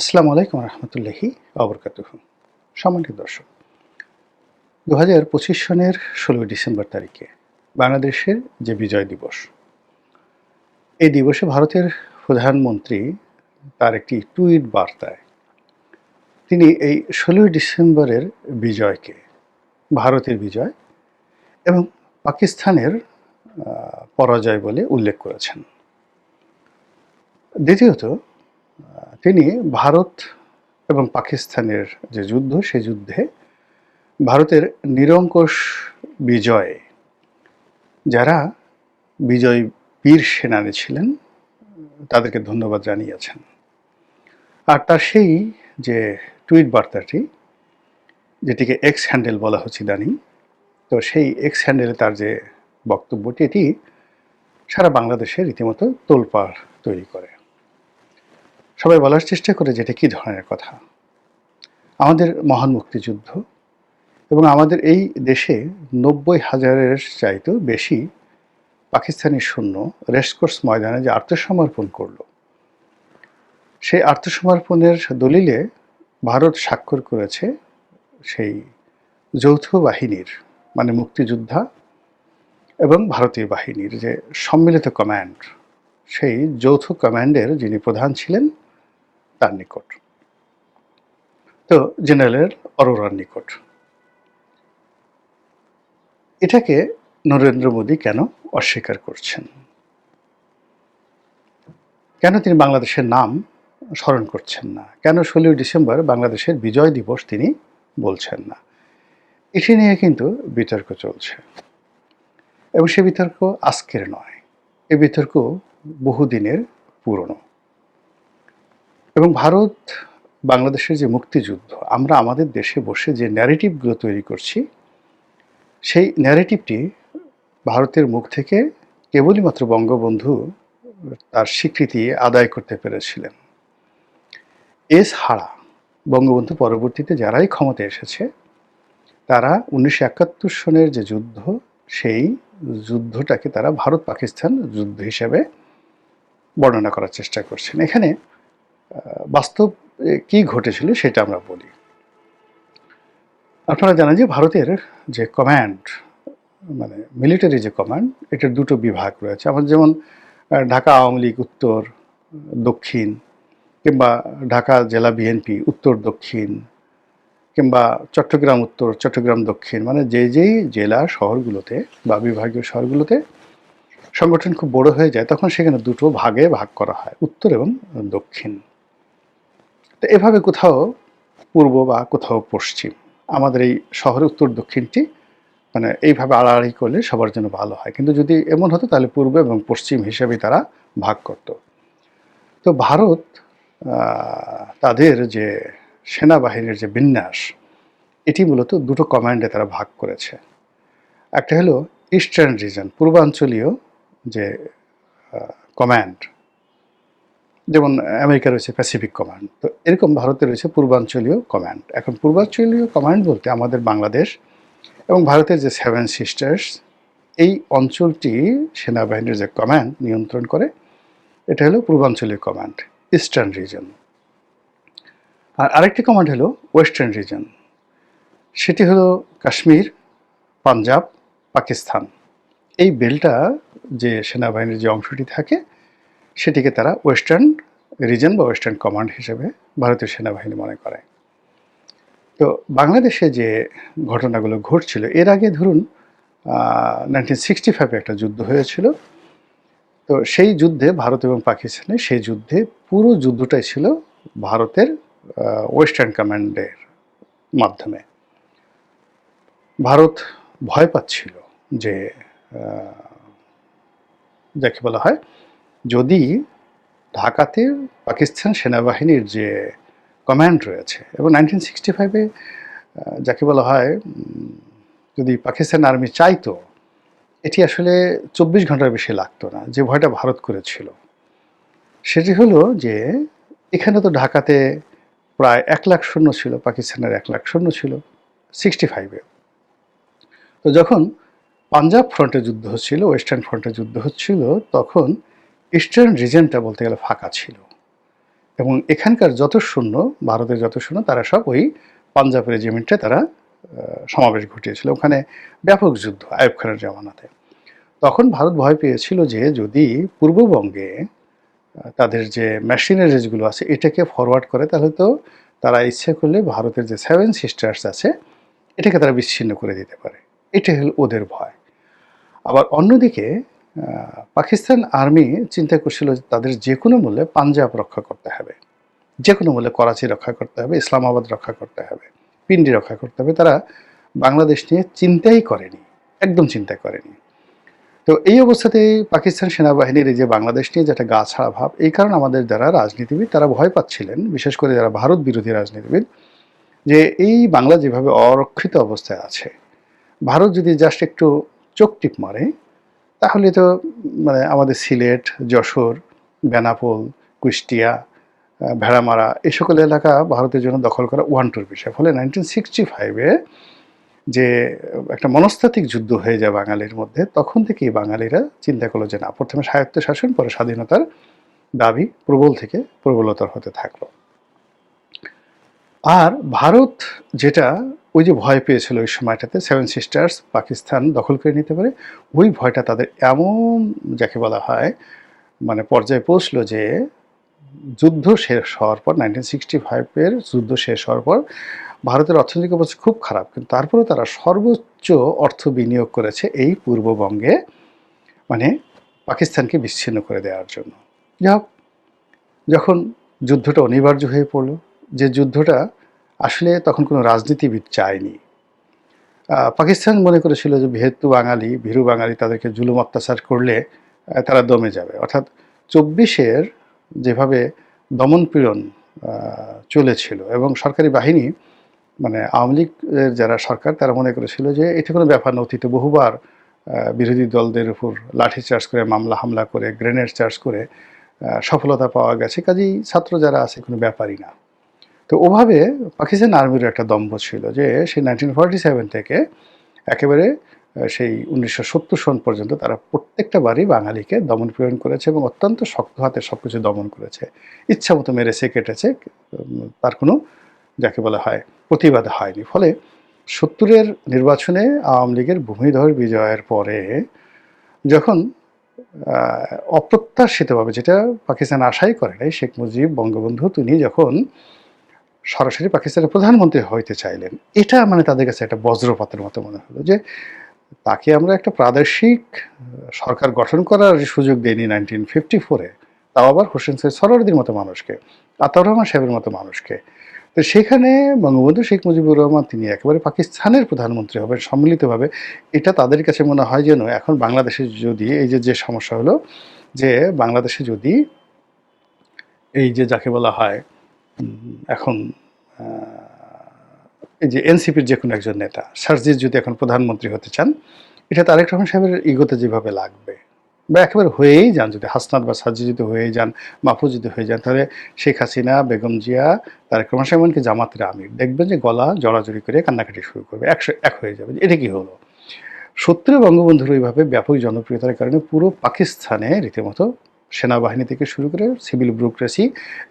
আসসালামু আলাইকুম রহমতুল্লাহি আবরকাতুহু। সম্মানিত দর্শক, 2025 সনের 16 ডিসেম্বর তারিখে বাংলাদেশের যে বিজয় দিবস, এই দিবসে ভারতের প্রধানমন্ত্রী তার একটি টুইট বার্তায় তিনি এই 16 ডিসেম্বরের বিজয়কে ভারতের বিজয় এবং পাকিস্তানের পরাজয় বলে উল্লেখ করেছেন। দ্বিতীয়ত, তিনি ভারত এবং পাকিস্তানের যে যুদ্ধ, সে যুদ্ধে ভারতের নিরঙ্কুশ বিজয়ে যারা বিজয়ী বীর সেনানী ছিলেন তাদেরকে ধন্যবাদ জানিয়েছেন। আর তার সেই যে টুইট বার্তাটি, যেটিকে এক্স হ্যান্ডেল বলা হচ্ছে ইদানিং, তো সেই এক্স হ্যান্ডেলে তার যে বক্তব্যটি, এটি সারা বাংলাদেশে রীতিমতো তোলপাড় তৈরি করে। সবাই বলার চেষ্টা করে যেটা কী ধরনের কথা। আমাদের মহান মুক্তিযুদ্ধ এবং আমাদের এই দেশে 90,000-এর চাইতেও বেশি পাকিস্তানি সৈন্য রেসকোর্স ময়দানে যে আত্মসমর্পণ করল, সেই আত্মসমর্পণের দলিলে ভারত স্বাক্ষর করেছে সেই যৌথ বাহিনীর, মানে মুক্তিযোদ্ধা এবং ভারতীয় বাহিনীর যে সম্মিলিত কমান্ড, সেই যৌথ কমান্ডের যিনি প্রধান ছিলেন তার নিকট, তো জেনারেল অরোরার নিকট। এটাকে নরেন্দ্র মোদী কেন অস্বীকার করছেন? কেন তিনি বাংলাদেশের নাম স্মরণ করছেন না? কেন 16 ডিসেম্বর বাংলাদেশের বিজয় দিবস তিনি বলছেন না? এটি নিয়ে কিন্তু বিতর্ক চলছে, এবং সে বিতর্ক আজকের নয়, এ বিতর্ক বহুদিনের পুরনো। এবং ভারত বাংলাদেশের যে মুক্তিযুদ্ধ, আমরা আমাদের দেশে বসে যে ন্যারেটিভগুলো তৈরি করছি, সেই ন্যারেটিভটি ভারতের মুখ থেকে কেবলই মাত্র বঙ্গবন্ধু তার স্বীকৃতি আদায় করতে পেরেছিলেন। এছাড়া বঙ্গবন্ধু পরবর্তীতে যারাই ক্ষমতায় এসেছে, তারা 1971 সনের যে যুদ্ধ, সেই যুদ্ধটাকে তারা ভারত পাকিস্তান যুদ্ধ হিসেবে বর্ণনা করার চেষ্টা করছেন। এখানে বাস্তব কি ঘটেছিল সেটা আমরা বলি। আপনারা জানেন যে ভারতের যে কমান্ড, মানে মিলিটারি যে কমান্ড, এটার দুটো বিভাগ রয়েছে। আমার যেমন ঢাকা আওয়ামী লীগ উত্তর দক্ষিণ, কিংবা ঢাকা জেলা বিএনপি উত্তর দক্ষিণ, কিংবা চট্টগ্রাম উত্তর চট্টগ্রাম দক্ষিণ, মানে যেই জেলা শহরগুলোতে বা বিভাগীয় শহরগুলোতে সংগঠন খুব বড় হয়ে যায়, তখন সেখানে দুটো ভাগে ভাগ করা হয়, উত্তর এবং দক্ষিণ। তো এভাবে কোথাও পূর্ব বা কোথাও পশ্চিম, আমাদের এই শহরের উত্তর দক্ষিণটি মানে এইভাবে আড়াআড়ি করলে সবার জন্য ভালো হয়। কিন্তু যদি এমন হতো তাহলে পূর্ব এবং পশ্চিম হিসেবে তারা ভাগ করত। তো ভারত তাদের যে সেনাবাহিনীর যে বিন্যাস, এটি মূলত দুটো কমান্ডে তারা ভাগ করেছে। একটা হলো ইস্টার্ন রিজন, পূর্বাঞ্চলীয় যে কমান্ড, যেমন আমেরিকা রয়েছে প্যাসিফিক কমান্ড, তো এরকম ভারতে রয়েছে পূর্বাঞ্চলীয় কমান্ড। এখন পূর্বাঞ্চলীয় কমান্ড বলতে আমাদের বাংলাদেশ এবং ভারতের যে 7 সিস্টার্স, এই অঞ্চলটি সেনাবাহিনীর যে কমান্ড নিয়ন্ত্রণ করে, এটা হলো পূর্বাঞ্চলীয় কমান্ড, ইস্টার্ন রিজন। আর আরেকটি কমান্ড হলো ওয়েস্টার্ন রিজন, সেটি হলো কাশ্মীর, পাঞ্জাব, পাকিস্তান। এই বেলটা যে সেনাবাহিনীর যে অংশটি থাকে, সেটিকে তারা ওয়েস্টার্ন রিজন বা ওয়েস্টার্ন কমান্ড হিসেবে ভারতীয় সেনাবাহিনী মনে করে। তো বাংলাদেশে যে ঘটনাগুলো ঘটছিল, এর আগে ধরুন 1965 একটা যুদ্ধ হয়েছিল। তো সেই যুদ্ধে ভারত এবং পাকিস্তানের সেই যুদ্ধে পুরো যুদ্ধটাই ছিল ভারতের ওয়েস্টার্ন কমান্ডের মাধ্যমে। ভারত ভয় পাচ্ছিল যে যাকে বলা হয়, যদি ঢাকাতে পাকিস্তান সেনাবাহিনীর যে কমান্ড রয়েছে, এবং 1965-এ যাকে বলা হয়, যদি পাকিস্তান আর্মি চাইতো, এটি আসলে 24 ঘন্টার বেশি লাগতো না। যে ভয়টা ভারত করেছিল সেটি হলো যে, এখানে তো ঢাকাতে প্রায় 1 লাখ সৈন্য ছিল, পাকিস্তানের 1 লাখ সৈন্য ছিল 65-এ। তো যখন পাঞ্জাব ফ্রন্টে যুদ্ধ হচ্ছিল, ওয়েস্টার্ন ফ্রন্টে যুদ্ধ হচ্ছিল, তখন ইস্টার্ন রিজনটা বলতে গেলে ফাঁকা ছিল, এবং এখানকার যত সৈন্য, ভারতের যত সৈন্য, তারা সব ওই পাঞ্জাব রেজিমেন্টে তারা সমাবেশ ঘটিয়েছিল। ওখানে ব্যাপক যুদ্ধ আইয়ুব খানের জামানাতে। তখন ভারত ভয় পেয়েছিল যে যদি পূর্ববঙ্গে তাদের যে মেশিনারিজগুলো আছে এটাকে ফরওয়ার্ড করে, তাহলে তো তারা ইচ্ছে করলে ভারতের যে 7 সিস্টার্স আছে এটাকে তারা বিচ্ছিন্ন করে দিতে পারে। এটাই হলো ওদের ভয়। আবার অন্যদিকে পাকিস্তান আর্মি চিন্তা করছিল যে তাদের যে কোনো মূল্যে পাঞ্জাব রক্ষা করতে হবে, যে কোনো মূল্যে করাচি রক্ষা করতে হবে, ইসলামাবাদ রক্ষা করতে হবে, পিন্ডি রক্ষা করতে হবে। তারা বাংলাদেশ নিয়ে চিন্তাই করেনি, একদম চিন্তা করেনি। তো এই অবস্থাতেই পাকিস্তান সেনাবাহিনীর এই যে বাংলাদেশ নিয়ে যেটা গা ছাড়া ভাব, এই কারণে আমাদের যারা রাজনীতিবিদ তারা ভয় পাচ্ছিলেন, বিশেষ করে যারা ভারত বিরোধী রাজনীতিবিদ, যে এই বাংলা যেভাবে অরক্ষিত অবস্থায় আছে, ভারত যদি জাস্ট একটু চোখ টিপ মারে তাহলে তো মানে আমাদের সিলেট, যশোর, বেনাপোল, কুষ্টিয়া, ভেড়ামারা এই সকল এলাকা ভারতের জন্য দখল করা ওয়ান-টুর বিষয়। ফলে 1965-এ যে একটা মনস্তাত্ত্বিক যুদ্ধ হয়ে যায় বাঙালির মধ্যে, তখন থেকেই বাঙালিরা চিন্তা করলো যে না, প্রথমে স্বায়ত্তশাসন, পরে স্বাধীনতার দাবি প্রবল থেকে প্রবলতর হতে থাকলো। আর ভারত যেটা ওই যে ভয় পেয়েছিল ওই সময়টাতে 7 সিস্টার্স পাকিস্তান দখল করে নিতে পারে, ওই ভয়টা তাদের এমন যাকে বলা হয় মানে পর্যায়ে পৌঁছলো যে যুদ্ধ শেষ হওয়ার পর 1965-এর যুদ্ধ শেষ হওয়ার পর ভারতের অর্থনৈতিক অবস্থা খুব খারাপ, কিন্তু তারপরেও তারা সর্বোচ্চ অর্থ বিনিয়োগ করেছে এই পূর্ববঙ্গে, মানে পাকিস্তানকে বিচ্ছিন্ন করে দেওয়ার জন্য। যাই হোক, যখন যুদ্ধটা অনিবার্য হয়ে পড়লো, যে যুদ্ধটা আসলে তখন কোনো রাজনীতিবিদ চায়নি, পাকিস্তান মনে করেছিল যে যেহেতু বাঙালি, ভীরু বাঙালি, তাদেরকে জুলুম অত্যাচার করলে তারা দমে যাবে। অর্থাৎ 24-এর যেভাবে দমনপীড়ন চলেছিল এবং সরকারি বাহিনী মানে আওয়ামী লীগের যারা সরকার তারা মনে করেছিল যে এটা কোনো ব্যাপার না, অতীতে বহুবার বিরোধী দলদের উপর লাঠিচার্জ করে, মামলা হামলা করে, গ্রেনেড চার্জ করে সফলতা পাওয়া গেছে, কাজেই ছাত্র যারা আছে কোনো ব্যাপারই না। তো ওভাবে পাকিস্তান আর্মির একটা দম্ভ ছিল যে সেই 1947 থেকে একেবারে সেই 1970 সন পর্যন্ত তারা প্রত্যেকটা বারই বাঙালিকে দমন পীড়ন করেছে এবং অত্যন্ত শক্ত হাতে সব কিছু দমন করেছে, ইচ্ছা মতো মেরেছে, কেটেছে, তার কোনো যাকে বলা হয় প্রতিবাদ হয়নি। ফলে 70-এর নির্বাচনে আওয়ামী লীগের ভূমিধর বিজয়ের পরে যখন অপ্রত্যাশিতভাবে, যেটা পাকিস্তান আশাই করে নাই, শেখ মুজিব বঙ্গবন্ধু তিনি যখন সরাসরি পাকিস্তানের প্রধানমন্ত্রী হইতে চাইলেন, এটা মানে তাদের কাছে একটা বজ্রপাতের মতো মনে হলো যে তাকে আমরা একটা প্রাদেশিক সরকার গঠন করার সুযোগ দেয়নি 1954-এ, তাও আবার হোসেন সৈয়দ সোহরাওয়ার্দীর মতো মানুষকে, আতাউর রহমান সাহেবের মতো মানুষকে। তো সেখানে বঙ্গবন্ধু শেখ মুজিবুর রহমান তিনি একেবারে পাকিস্তানের প্রধানমন্ত্রী হবেন সম্মিলিতভাবে, এটা তাদের কাছে মনে হয় যেন এখন বাংলাদেশে যদি এই যে সমস্যা হলো যে বাংলাদেশে যদি এই যে যাকে বলা হয় এখন এই যে এনসিপির যে কোনো একজন নেতা শারজিল যদি এখন প্রধানমন্ত্রী হতে চান, এটা তারেক রহমান সাহেবের ইগোতে যেভাবে লাগবে, বা একেবারে হয়েই যান, যদি হাসনাত বা সার্জি যদি হয়ে যান, মাহফুজ যদি হয়ে যান, তাহলে শেখ হাসিনা, বেগম জিয়া, তারেক রহমান সাহেব, এমনকি জামাতের আমির দেখবেন যে গলা জড়াজড়ি করে কান্নাকাটি শুরু করবে, এক হয়ে যাবে। এটা কি হলো? সত্তরে বঙ্গবন্ধুর ওইভাবে ব্যাপক জনপ্রিয়তার কারণে পুরো পাকিস্তানে রীতিমতো সেনাবাহিনী থেকে শুরু করে সিভিল ব্যুরোক্রেসি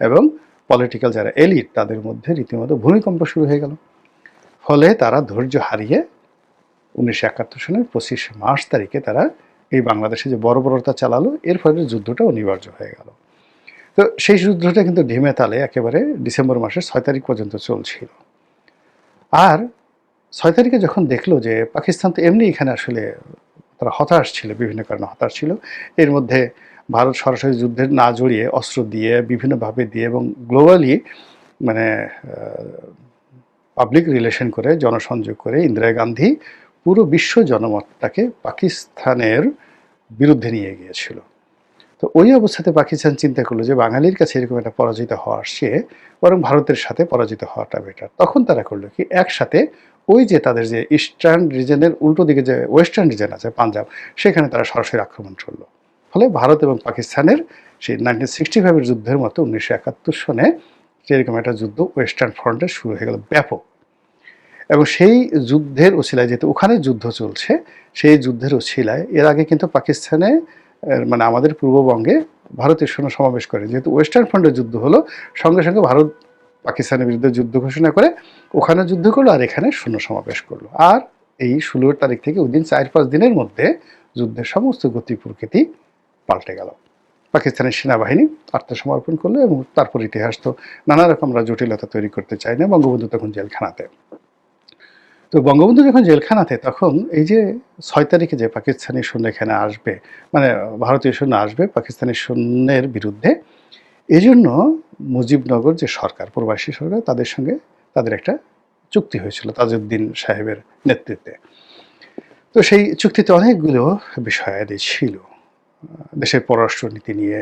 এবং পলিটিক্যাল যারা এলিট তাদের মধ্যে রীতিমতো ভূমিকম্প শুরু হয়ে গেল। ফলে তারা ধৈর্য হারিয়ে 1971 সনের 25 মার্চ তারিখে তারা এই বাংলাদেশে যে বর্বরতা চালালো, এর ফলে যুদ্ধটা অনিবার্য হয়ে গেল। তো সেই যুদ্ধটা কিন্তু ঢিমে তালে একেবারে ডিসেম্বর মাসের 6 তারিখ পর্যন্ত চলছিল। আর 6 তারিখে যখন দেখলো যে পাকিস্তান তো এমনি এখানে আসলে তারা হতাশ ছিল, বিভিন্ন কারণে হতাশ ছিল, এর মধ্যে ভারত সরাসরি যুদ্ধে না জড়িয়ে অস্ত্র দিয়ে বিভিন্নভাবে দিয়ে এবং গ্লোবালি মানে পাবলিক রিলেশন করে, জনসংযোগ করে ইন্দিরা গান্ধী পুরো বিশ্ব জনমতটাকে পাকিস্তানের বিরুদ্ধে নিয়ে গিয়েছিল। তো ওই অবস্থাতে পাকিস্তান চিন্তা করলো যে বাঙালির কাছে এরকম একটা পরাজিত হওয়ার চেয়ে বরং ভারতের সাথে পরাজিত হওয়াটা বেটার। তখন তারা করলো কি, একসাথে ওই যে তাদের যে ইস্টার্ন রিজনের উল্টো দিকে যে ওয়েস্টার্ন রিজন আছে পাঞ্জাব, সেখানে তারা সরাসরি আক্রমণ করলো। ফলে ভারত এবং পাকিস্তানের সেই 1965-এর যুদ্ধের মতো 1971 সনে সেরকম একটা যুদ্ধ ওয়েস্টার্ন ফ্রন্টে শুরু হয়ে গেল ব্যাপক। এবং সেই যুদ্ধের ওছিলায়, যেহেতু ওখানে যুদ্ধ চলছে, সেই যুদ্ধের ওছিলায় এর আগে কিন্তু পাকিস্তানে মানে আমাদের পূর্ববঙ্গে ভারতের সৈন্য সমাবেশ করে। যেহেতু ওয়েস্টার্ন ফ্রন্টের যুদ্ধ হলো, সঙ্গে সঙ্গে ভারত পাকিস্তানের বিরুদ্ধে যুদ্ধ ঘোষণা করে ওখানে যুদ্ধ করলো আর এখানে সৈন্য সমাবেশ করলো। আর এই 16 তারিখ থেকে ওই দিন 4-5 দিনের মধ্যে যুদ্ধের সমস্ত গতি প্রকৃতি পাল্টে গেল। পাকিস্তানের সেনাবাহিনী আত্মসমর্পণ করলো এবং তারপর ইতিহাস তো নানা রকম আমরা জটিলতা তৈরি করতে চাই না। বঙ্গবন্ধু তখন জেলখানাতে। তো বঙ্গবন্ধু যখন জেলখানাতে, তখন এই যে 6 তারিখে যে পাকিস্তানি সৈন্য এখানে আসবে, মানে ভারতীয় সৈন্য আসবে পাকিস্তানি সৈন্যের বিরুদ্ধে, এই জন্য মুজিবনগর যে সরকার, প্রবাসী সরকার, তাদের সঙ্গে তাদের একটা চুক্তি হয়েছিল তাজউদ্দিন সাহেবের নেতৃত্বে। তো সেই চুক্তিতে অনেকগুলো বিষয়াদি ছিল। দেশের পররাষ্ট্রনীতি নিয়ে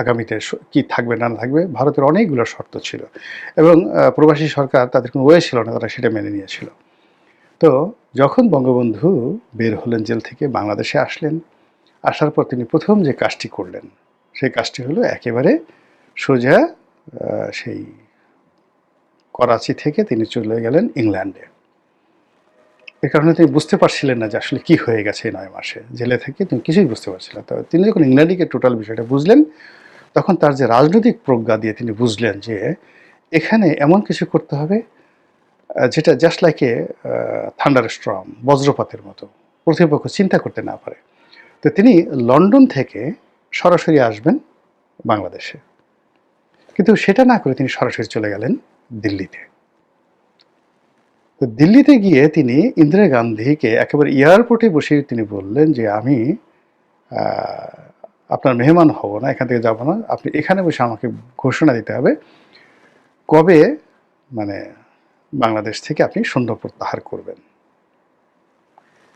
আগামীতে কি থাকবে না থাকবে, ভারতের অনেকগুলো শর্ত ছিল এবং প্রবাসী সরকার তাদের কোনো ওয়ে ছিল না, তারা সেটা মেনে নিয়েছিল। তো যখন বঙ্গবন্ধু বের হলেন জেল থেকে, বাংলাদেশে আসলেন, আসার পর তিনি প্রথম যে কাজটি করলেন সেই কাজটি হলো একেবারে সোজা সেই করাচি থেকে তিনি চলে গেলেন ইংল্যান্ডে। এ কারণে তিনি বুঝতে পারছিলেন না যে আসলে কি হয়ে গেছে এই 9 মাসে জেলে থেকে, তিনি কিছুই বুঝতে পারছিলেন। তো তিনি যখন ইংল্যান্ডে গিয়ে টোটাল বিষয়টা বুঝলেন, তখন তার যে রাজনৈতিক প্রজ্ঞা দিয়ে তিনি বুঝলেন যে এখানে এমন কিছু করতে হবে যেটা just like a thunder storm, বজ্রপাতের মতো, প্রতিপক্ষ চিন্তা করতে না পারে। তো তিনি লন্ডন থেকে সরাসরি আসবেন বাংলাদেশে, কিন্তু সেটা না করে তিনি সরাসরি চলে গেলেন দিল্লিতে। তো দিল্লিতে গিয়ে তিনি ইন্দিরা গান্ধীকে একেবারে এয়ারপোর্টে বসে তিনি বললেন যে আমি আপনার মেহমান হব না, এখান থেকে যাব না, আপনি এখানে বসে আমাকে ঘোষণা দিতে হবে কবে মানে বাংলাদেশ থেকে আপনি সৈন্য প্রত্যাহার করবেন।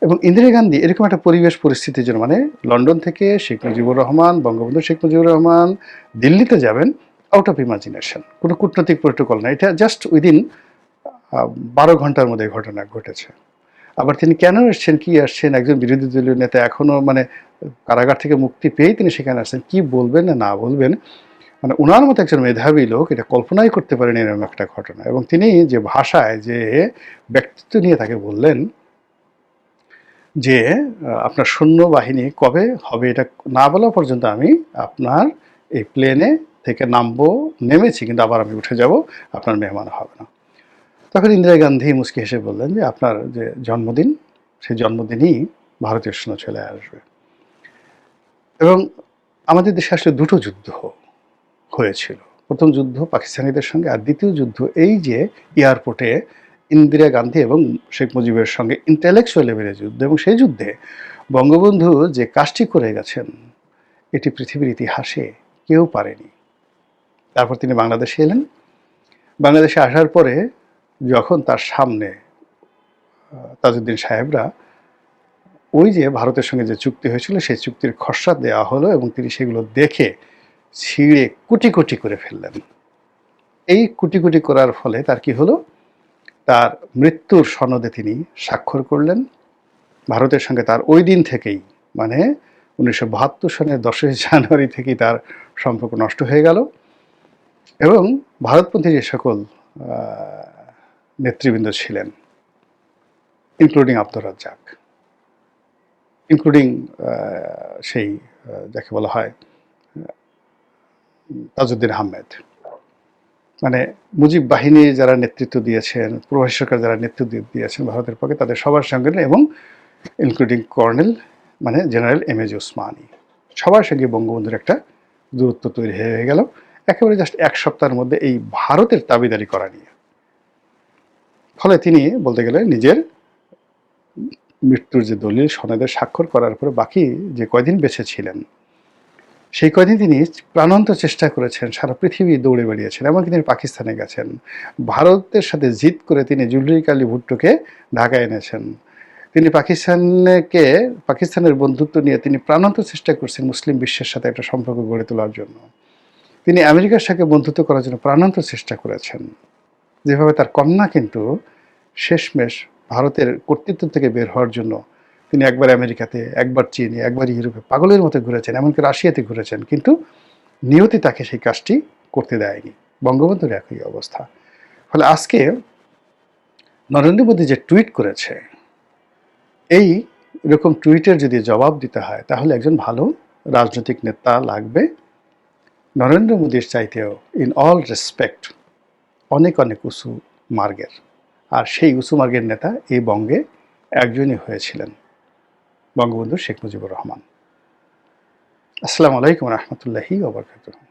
এবং ইন্দিরা গান্ধী এরকম একটা পরিবেশ পরিস্থিতির জন্য, মানে লন্ডন থেকে শেখ মুজিবুর রহমান, বঙ্গবন্ধু শেখ মুজিবুর রহমান দিল্লিতে যাবেন, আউট অফ ইমাজিনেশন, কোনো কূটনৈতিক প্রোটোকল না, এটা জাস্ট উইদিন 12 ঘন্টার মধ্যে ঘটনা ঘটেছে। আবার তিনি কেন এসছেন, কি আসছেন, একজন বিরোধী দলীয় নেতা, এখনও মানে কারাগার থেকে মুক্তি পেয়েই তিনি সেখানে আসছেন, কি বলবেন না না বলবেন, মানে ওনার মতো একজন মেধাবী লোক এটা কল্পনাই করতে পারেন এরকম একটা ঘটনা। এবং তিনি যে ভাষায়, যে ব্যক্তিত্ব নিয়ে তাকে বললেন যে আপনার সৈন্যবাহিনী কবে হবে এটা না বলা পর্যন্ত আমি আপনার এই প্লেনে থেকে নামবো, নেমেছি কিন্তু আবার আমি উঠে যাব, আপনার মেহমান হবে না। তখন ইন্দিরা গান্ধী মুচকি হেসে বললেন যে আপনার যে জন্মদিন, সেই জন্মদিনই ভারতীয় সৈন্য চলে আসবে। এবং আমাদের দেশে আসলে দুটো যুদ্ধ হয়েছিল। প্রথম যুদ্ধ পাকিস্তানিদের সঙ্গে, আর দ্বিতীয় যুদ্ধ এই যে এয়ারপোর্টে ইন্দিরা গান্ধী এবং শেখ মুজিবের সঙ্গে ইন্টেলেকচুয়াল লেভেলের যুদ্ধ। এবং সেই যুদ্ধে বঙ্গবন্ধু যে কাজটি করে গেছেন এটি পৃথিবীর ইতিহাসে কেউ পারেনি। তারপর তিনি বাংলাদেশে এলেন। বাংলাদেশে আসার পরে যখন তার সামনে তাজউদ্দিন সাহেবরা ওই যে ভারতের সঙ্গে যে চুক্তি হয়েছিল সেই চুক্তির খসড়া দেওয়া হলো এবং তিনি সেগুলো দেখে ছিঁড়ে কুটি কুটি করে ফেললেন। এই কুটি কুটি করার ফলে তার কি হলো, তার মৃত্যুর সনদে তিনি স্বাক্ষর করলেন। ভারতের সঙ্গে তার ওই দিন থেকেই, মানে 1972 সনের 10ই জানুয়ারি থেকেই তার সম্পর্ক নষ্ট হয়ে গেল। এবং ভারতপন্থী যে সকল নেতৃবৃন্দ ছিলেন, ইনক্লুডিং আব্দুর রাজ্জাক, ইনক্লুডিং সেই যাকে বলা হয় তাজউদ্দিন আহমেদ, মানে মুজিব বাহিনী যারা নেতৃত্ব দিয়েছেন, প্রবাসী সরকার যারা নেতৃত্ব দিয়েছেন ভারতের পক্ষে, তাদের সবার সঙ্গে, এবং ইনক্লুডিং কর্নেল মানে জেনারেল এম এ ওসমানী, সবার সঙ্গে বঙ্গবন্ধুর একটা দূরত্ব তৈরি হয়ে গেল একেবারে জাস্ট 1 সপ্তাহের মধ্যে এই ভারতের দাবিদারি করা নিয়ে। ফলে তিনি বলতে গেলে নিজের মৃত্যুর যে দলিল সনদে স্বাক্ষর করার পরে বাকি যে কয়দিন বেঁচে ছিলেন সেই কয়দিন তিনি প্রাণান্ত চেষ্টা করেছেন, সারা পৃথিবী দৌড়ে বেরিয়েছেন, এমনকি তিনি পাকিস্তানে গেছেন, ভারতের সাথে জিদ করে তিনি জুলফিকার আলী ভুট্টোকে ঢাকায় এনেছেন। তিনি পাকিস্তানের বন্ধুত্ব নিয়ে তিনি প্রাণান্ত চেষ্টা করছেন মুসলিম বিশ্বের সাথে একটা সম্পর্ক গড়ে তোলার জন্য। তিনি আমেরিকার সাথে বন্ধুত্ব করার জন্য প্রাণান্ত চেষ্টা করেছেন। যেভাবে তার কন্যা কিন্তু শেষমেশ ভারতের কর্তৃত্ব থেকে বের হওয়ার জন্য তিনি একবার আমেরিকাতে, একবার চীনে, একবার ইউরোপে পাগলের মতো ঘুরেছেন, এমনকি রাশিয়াতে ঘুরেছেন, কিন্তু নিয়তি তাকে সেই কাজটি করতে দেয়নি। বঙ্গবন্ধুর একই অবস্থা। ফলে আজকে নরেন্দ্র মোদী যে টুইট করেছে, এই রকম টুইটের যদি জবাব দিতে হয় তাহলে একজন ভালো রাজনৈতিক নেতা লাগবে নরেন্দ্র মোদীর চাইতেও ইন অল রেসপেক্ট অনেক অনেক উঁচু মার্গের। আর সেই উঁচু মার্গের নেতা এই বঙ্গে একজনই হয়েছিলেন, বঙ্গবন্ধু শেখ মুজিবুর রহমান। আসসালামু আলাইকুম রহমতুল্লাহি ওয়া বারাকাতুহু।